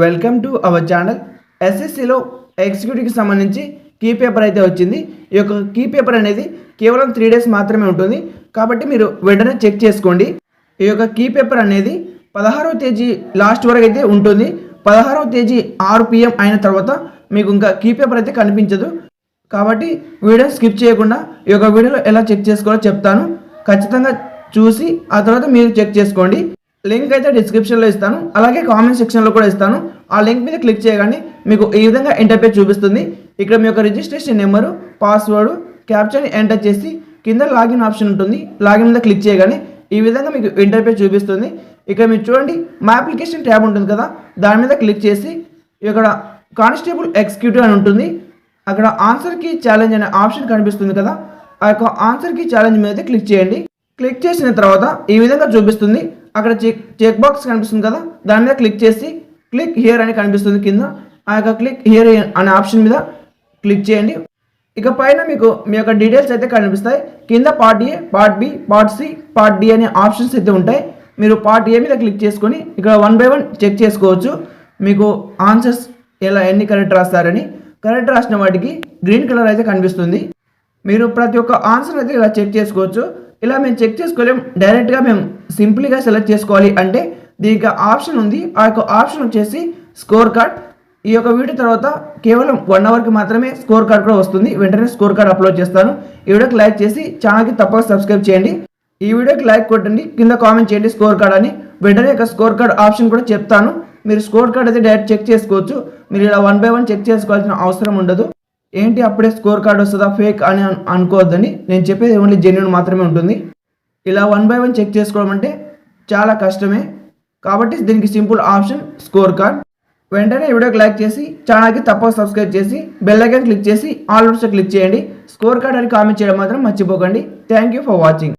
Welcome to our channel. ఎస్ఎస్సిలో ఎగ్జిక్యూటివ్కి సంబంధించి కీ పేపర్ అయితే వచ్చింది. ఈ యొక్క కీ పేపర్ అనేది కేవలం 3 డేస్ మాత్రమే ఉంటుంది, కాబట్టి మీరు వెంటనే చెక్ చేసుకోండి. ఈ యొక్క కీ పేపర్ అనేది 16వ తేదీ లాస్ట్ వరకు అయితే ఉంటుంది. 16వ తేదీ 6 PM అయిన తర్వాత మీకు ఇంకా కీ పేపర్ అయితే కనిపించదు. కాబట్టి వీడియో స్కిప్ చేయకుండా ఈ యొక్క వీడియోలో ఎలా చెక్ చేసుకోవాలో చెప్తాను. ఖచ్చితంగా చూసి ఆ తర్వాత మీరు చెక్ చేసుకోండి. లింక్ అయితే డిస్క్రిప్షన్లో ఇస్తాను, అలాగే కామెంట్ సెక్షన్లో కూడా ఇస్తాను. ఆ లింక్ మీద క్లిక్ చేయగానే మీకు ఈ విధంగా ఇంటర్ఫేస్ చూపిస్తుంది. ఇక్కడ మీ యొక్క రిజిస్ట్రేషన్ నెంబరు, పాస్వర్డ్, క్యాప్చర్ని ఎంటర్ చేసి కింద లాగిన్ ఆప్షన్ ఉంటుంది. లాగిన్ మీద క్లిక్ చేయగానే ఈ విధంగా మీకు ఇంటర్ఫేస్ చూపిస్తుంది. ఇక్కడ మీరు చూడండి, మా అప్లికేషన్ ట్యాబ్ ఉంటుంది కదా, దాని మీద క్లిక్ చేసి ఇక్కడ కానిస్టేబుల్ ఎగ్జిక్యూటివ్ అని ఉంటుంది. అక్కడ ఆన్సర్ కీ ఛాలెంజ్ అనే ఆప్షన్ కనిపిస్తుంది కదా, ఆ యొక్క ఆన్సర్ కీ ఛాలెంజ్ మీద క్లిక్ చేయండి. క్లిక్ చేసిన తర్వాత ఈ విధంగా చూపిస్తుంది. అక్కడ చెక్ బాక్స్ కనిపిస్తుంది కదా, దాని మీద క్లిక్ చేసి క్లిక్ హియర్ అని కనిపిస్తుంది కింద. ఆ యొక్క క్లిక్ హియర్ అనే ఆప్షన్ మీద క్లిక్ చేయండి. ఇక పైన మీకు మీ యొక్క డీటెయిల్స్ అయితే కనిపిస్తాయి. కింద part A, part B, part C, part D అనే ఆప్షన్స్ అయితే ఉంటాయి. మీరు పార్ట్ ఏ మీద క్లిక్ చేసుకొని ఇక్కడ 1 by 1 చెక్ చేసుకోవచ్చు. మీకు ఆన్సర్స్ ఎన్ని కరెక్ట్ రాస్తారని. కరెక్ట్ రాసిన వాటికి గ్రీన్ కలర్ అయితే కనిపిస్తుంది. మీరు ప్రతి ఒక్క ఆన్సర్ అయితే ఇలా చెక్ చేసుకోవచ్చు. ఇలా మేము చెక్ చేసుకోలేం, డైరెక్ట్గా మేము సింపుల్గా సెలెక్ట్ చేసుకోవాలి అంటే దీనికి ఆప్షన్ ఉంది. ఆ యొక్క ఆప్షన్ వచ్చేసి స్కోర్ కార్డ్. ఈ యొక్క వీడియో తర్వాత కేవలం 1 అవర్కి మాత్రమే స్కోర్ కార్డ్ కూడా వస్తుంది. వెంటనే స్కోర్ కార్డ్ అప్లోడ్ చేస్తాను. ఈ వీడియోకి లైక్ చేసి ఛానల్కి తప్పక సబ్స్క్రైబ్ చేయండి. ఈ వీడియోకి లైక్ కొట్టండి, కింద కామెంట్ చేయండి స్కోర్ కార్డ్ అని. వెంటనే ఒక స్కోర్ కార్డ్ ఆప్షన్ కూడా చెప్తాను. మీరు స్కోర్ కార్డ్ అయితే డైరెక్ట్ చెక్ చేసుకోవచ్చు. మీరు ఇలా 1 by 1 చెక్ చేసుకోవాల్సిన అవసరం ఉండదు. ఏంటి అప్పుడే స్కోర్ కార్డ్ వస్తుందా ఫేక్ అని అనుకోవద్దని, నేను చెప్పేది ఓన్లీ జెన్యూన్ మాత్రమే ఉంటుంది. ఇలా 1 by 1 చెక్ చేసుకోవడం అంటే చాలా కష్టమే, కాబట్టి దీనికి సింపుల్ ఆప్షన్ స్కోర్ కార్డ్. వెంటనే వీడియోకి లైక్ చేసి ఛానల్కి తప్పక సబ్స్క్రైబ్ చేసి బెల్ ఐకాన్ క్లిక్ చేసి ఆల్ ఆప్షన్ క్లిక్ చేయండి. స్కోర్ కార్డ్ అని కామెంట్ చేయడం మాత్రం మర్చిపోకండి. Thank you for watching.